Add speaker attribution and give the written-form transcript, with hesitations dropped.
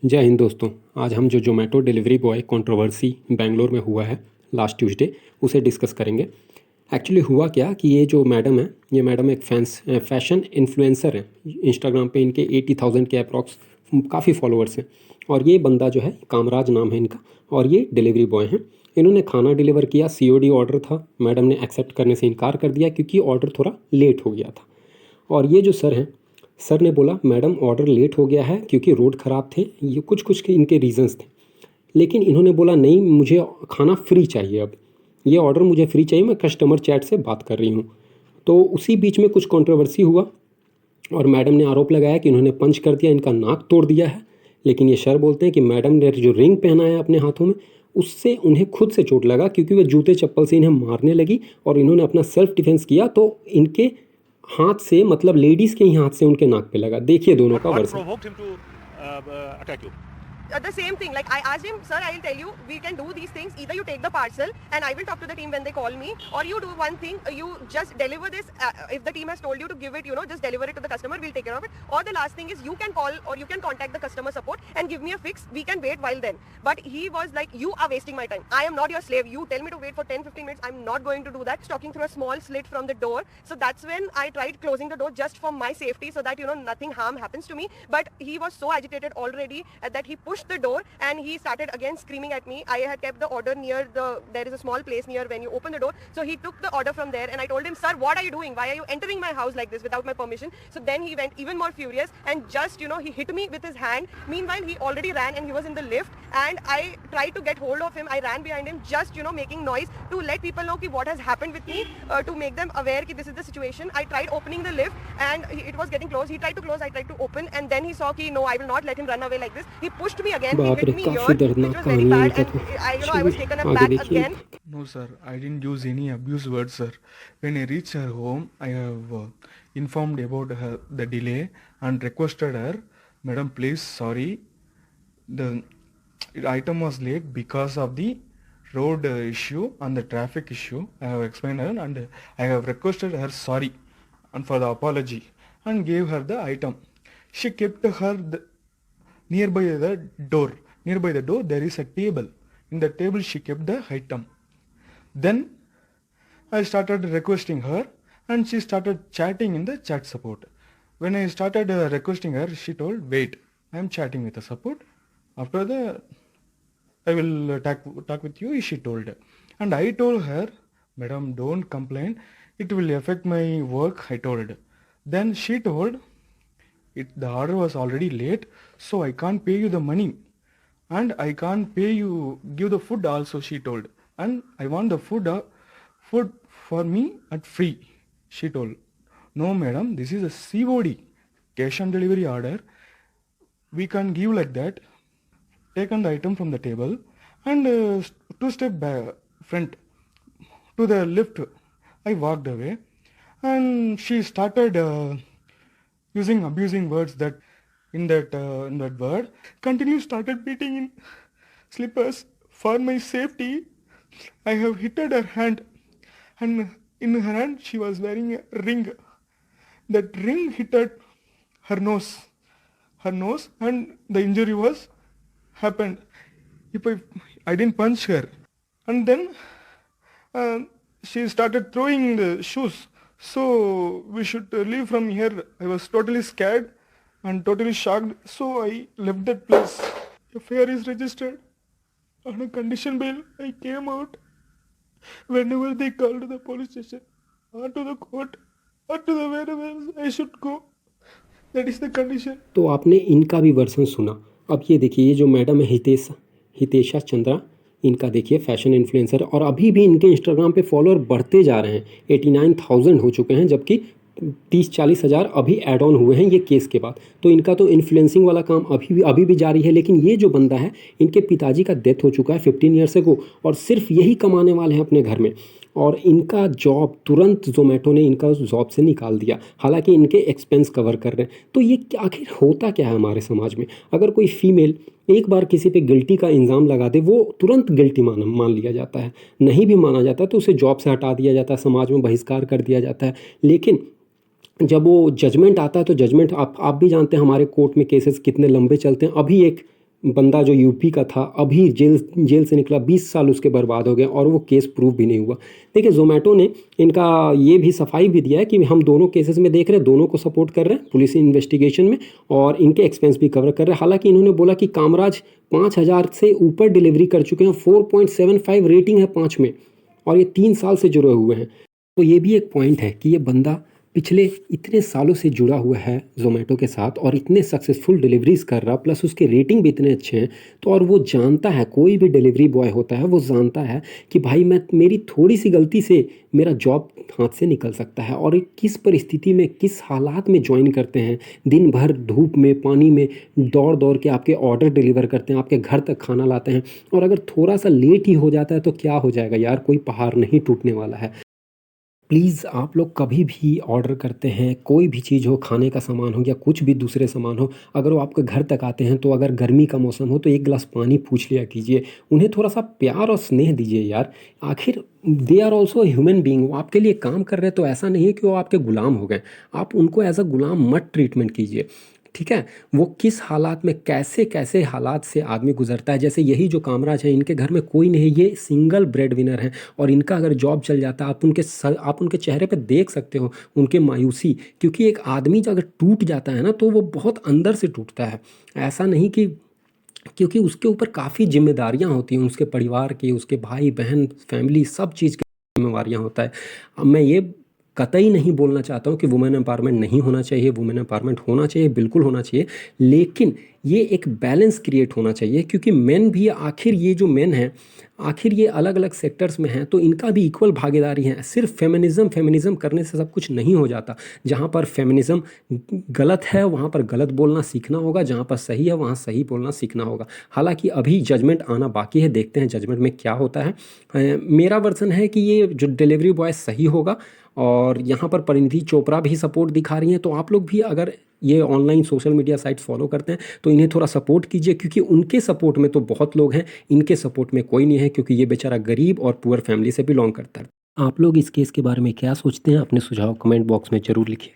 Speaker 1: जय हिंद दोस्तों। आज हम जो Zomato delivery boy controversy Bangalore में हुआ है लास्ट ट्यूसडे उसे डिस्कस करेंगे। एक्चुअली हुआ क्या कि ये जो मैडम है, ये मैडम एक फैशन इन्फ्लुएंसर है। इंस्टाग्राम पे इनके 80,000 के अप्रॉक्स काफ़ी फॉलोअर्स हैं। और ये बंदा जो है, कामराज नाम है इनका, और ये डिलीवरी बॉय हैं। इन्होंने खाना डिलीवर किया, COD ऑर्डर था। मैडम ने एक्सेप्ट करने से इनकार कर दिया क्योंकि ऑर्डर थोड़ा लेट हो गया था। और ये जो सर हैं, सर ने बोला मैडम ऑर्डर लेट हो गया है क्योंकि रोड ख़राब थे, ये कुछ कुछ के इनके रीजंस थे। लेकिन इन्होंने बोला नहीं, मुझे खाना फ्री चाहिए, अब ये ऑर्डर मुझे फ्री चाहिए, मैं कस्टमर चैट से बात कर रही हूँ। तो उसी बीच में कुछ कंट्रोवर्सी हुआ और मैडम ने आरोप लगाया कि इन्होंने पंच कर दिया, इनका नाक तोड़ दिया है। लेकिन ये सर बोलते हैं कि मैडम ने जो रिंग पहना है अपने हाथों में, उससे उन्हें खुद से चोट लगा क्योंकि वे जूते चप्पल से इन्हें मारने लगी और इन्होंने अपना सेल्फ डिफेंस किया तो इनके हाथ से, मतलब लेडीज़ के ही हाथ से उनके नाक पे लगा। देखिए दोनों का
Speaker 2: What
Speaker 1: version.
Speaker 2: provoked him to attack you?
Speaker 3: The same thing, like I asked him, sir, I will tell you, we can do these things, either you take the parcel and I will talk to the team when they call me, or you do one thing, you just deliver this, if the team has told you to give it, just deliver it to the customer, we'll take care of it. Or the last thing is you can call or you can contact the customer support and give me a fix, we can wait while then. But he was like, you are wasting my time, I am not your slave, you tell me to wait for 10-15 minutes, I'm not going to do that. Talking through a small slit from the door, so that's when I tried closing the door just for my safety, so that nothing harm happens to me. But he was so agitated already that he pushed the door and he started again screaming at me. I had kept the order near there is a small place near when you open the door, so he took the order from there and I told him, sir, what are you doing, why are you entering my house like this without my permission? So then he went even more furious and just he hit me with his hand. Meanwhile he already ran and he was in the lift and I tried to get hold of him. I ran behind him just making noise to let people know what has happened with me, to make them aware that this is the situation. I tried opening the lift and it was getting closed. He tried to close, I tried to open, and then he saw no, I will not let him run away like this. He pushed me again, he
Speaker 1: बाप रे,
Speaker 3: hit me
Speaker 1: काफ़ी
Speaker 3: here, which
Speaker 1: दर्दनाक
Speaker 3: was very
Speaker 1: कहानी है
Speaker 3: bad,
Speaker 1: इनका
Speaker 3: and
Speaker 1: तो।
Speaker 3: I was
Speaker 1: चलिए
Speaker 3: taken
Speaker 1: आगे
Speaker 3: aback
Speaker 1: देखिए।
Speaker 3: again.
Speaker 4: No, sir, I didn't use any abuse words, sir. When I reached her home, I have informed about her, the delay and requested her, Madam, please, sorry, the item was late because of the road issue and the traffic issue. I have explained her and I have requested her sorry and for the apology and gave her the item. She kept her nearby the door. Nearby the door there is a table. In the table she kept the item. Then I started requesting her and she started chatting in the chat support. When I started requesting her, she told, wait, I am chatting with the support. After the, I will talk with you, she told. And I told her, madam, don't complain. It will affect my work, I told. Then she told, the order was already late, so I can't pay you the money. And I can't pay you, give the food also, she told. And I want the food for me at free, she told. No, madam, this is a COD, cash on delivery order. We can't give like that. Taken the item from the table and two step back, front to the lift. I walked away and she started using abusing words that in that word. Continue started beating in slippers. For my safety, I have hit her hand, and in her hand she was wearing a ring. That ring hit her nose, and the injury was happened. If I didn't punch her, and then she started throwing the shoes. So we should leave from here. I was totally scared and totally shocked. So I left that place. FIR is registered. On a condition bail, I came out. Whenever they called to the police station, or to the court, or to the wherever I should go, that is the condition.
Speaker 1: तो आपने इनका भी version सुना। अब ये देखिए, ये जो मैडम है हितेशा चंद्रा, इनका देखिए फैशन इन्फ्लुएंसर, और अभी भी इनके इंस्टाग्राम पे फॉलोअर बढ़ते जा रहे हैं। 89,000 हो चुके हैं, जबकि 30-40 हज़ार अभी ऐड ऑन हुए हैं ये केस के बाद। तो इनका तो इन्फ्लुएंसिंग वाला काम अभी भी जारी है। लेकिन ये जो बंदा है, इनके पिताजी का डेथ हो चुका है 15 ईयर्स को, और सिर्फ यही कमाने वाले हैं अपने घर में। और इनका जॉब तुरंत ज़ोमैटो ने इनका उस जॉब से निकाल दिया, हालांकि इनके एक्सपेंस कवर कर रहे हैं। तो ये आखिर होता क्या है हमारे समाज में? अगर कोई फीमेल एक बार किसी पे गिल्टी का इल्ज़ाम लगा दे, वो तुरंत गिल्टी मान लिया जाता है। नहीं भी माना जाता तो उसे जॉब से हटा दिया जाता है, समाज में बहिष्कार कर दिया जाता है। लेकिन जब वो जजमेंट आता है तो जजमेंट आप भी जानते हैं हमारे कोर्ट में केसेस कितने लंबे चलते हैं। अभी एक बंदा जो यूपी का था अभी जेल से निकला, 20 साल उसके बर्बाद हो गए और वो केस प्रूव भी नहीं हुआ। देखिए जोमेटो ने इनका ये भी सफाई भी दिया है कि हम दोनों केसेस में देख रहे हैं, दोनों को सपोर्ट कर रहे हैं पुलिस इन्वेस्टिगेशन में और इनके एक्सपेंस भी कवर कर रहे हैं। हालांकि इन्होंने बोला कि कामराज 5000 से ऊपर डिलीवरी कर चुके हैं, 4.75 रेटिंग है 5 में, और ये 3 साल से जुड़े हुए हैं। तो ये भी एक पॉइंट है कि ये बंदा पिछले इतने सालों से जुड़ा हुआ है ज़ोमैटो के साथ और इतने सक्सेसफुल डिलीवरीज कर रहा, प्लस उसके रेटिंग भी इतने अच्छे हैं। तो और वो जानता है, कोई भी डिलीवरी बॉय होता है वो जानता है कि भाई मेरी थोड़ी सी गलती से मेरा जॉब हाथ से निकल सकता है, और किस परिस्थिति में किस हालात में ज्वाइन करते हैं, दिन भर धूप में पानी में दौड़ दौड़ के आपके ऑर्डर डिलीवर करते हैं, आपके घर तक खाना लाते हैं, और अगर थोड़ा सा लेट ही हो जाता है तो क्या हो जाएगा यार, कोई पहाड़ नहीं टूटने वाला है। प्लीज़ आप लोग कभी भी ऑर्डर करते हैं, कोई भी चीज़ हो, खाने का सामान हो या कुछ भी दूसरे सामान हो, अगर वो आपके घर तक आते हैं तो अगर गर्मी का मौसम हो तो एक गिलास पानी पूछ लिया कीजिए, उन्हें थोड़ा सा प्यार और स्नेह दीजिए यार। आखिर they are also human being, वो आपके लिए काम कर रहे हैं, तो ऐसा नहीं है कि वो आपके गुलाम हो गए। आप उनको एज अ गुलाम मत ट्रीटमेंट कीजिए, ठीक है। वो किस हालात में कैसे कैसे हालात से आदमी गुजरता है, जैसे यही जो कामराज है इनके घर में कोई नहीं, ये सिंगल ब्रेड विनर है, और इनका अगर जॉब चल जाता है आप उनके चेहरे पे देख सकते हो उनके मायूसी, क्योंकि एक आदमी जो अगर टूट जाता है ना तो वो बहुत अंदर से टूटता है, ऐसा नहीं कि, क्योंकि उसके ऊपर काफ़ी जिम्मेदारियां होती हैं, उसके परिवार की, उसके भाई बहन फैमिली सब चीज़ की जिम्मेवारियां होता है। अब मैं ये कतई नहीं बोलना चाहता हूँ कि वुमेन एम्पावरमेंट नहीं होना चाहिए, वुमेन एम्पावरमेंट होना चाहिए, बिल्कुल होना चाहिए, लेकिन ये एक बैलेंस क्रिएट होना चाहिए, क्योंकि मेन भी आखिर ये जो मेन है आखिर ये अलग अलग सेक्टर्स में हैं तो इनका भी इक्वल भागीदारी है। सिर्फ फेमिनिज़म करने से सब कुछ नहीं हो जाता। जहाँ पर फेमिनिज़म गलत है वहाँ पर गलत बोलना सीखना होगा, जहाँ पर सही है वहाँ सही बोलना सीखना होगा। हालांकि अभी जजमेंट आना बाकी है, देखते हैं जजमेंट में क्या होता है। मेरा वर्जन है कि ये जो डिलीवरी बॉय सही होगा, और यहाँ पर परिणीति चोपड़ा भी सपोर्ट दिखा रही हैं, तो आप लोग भी अगर ये online social media sites follow करते हैं तो इन्हें थोड़ा सपोर्ट कीजिए, क्योंकि उनके सपोर्ट में तो बहुत लोग हैं, इनके सपोर्ट में कोई नहीं है, क्योंकि ये बेचारा गरीब और पुअर फैमिली से बिलोंग करता है। आप लोग इस केस के बारे में क्या सोचते हैं, अपने सुझाव कमेंट बॉक्स में ज़रूर लिखिए।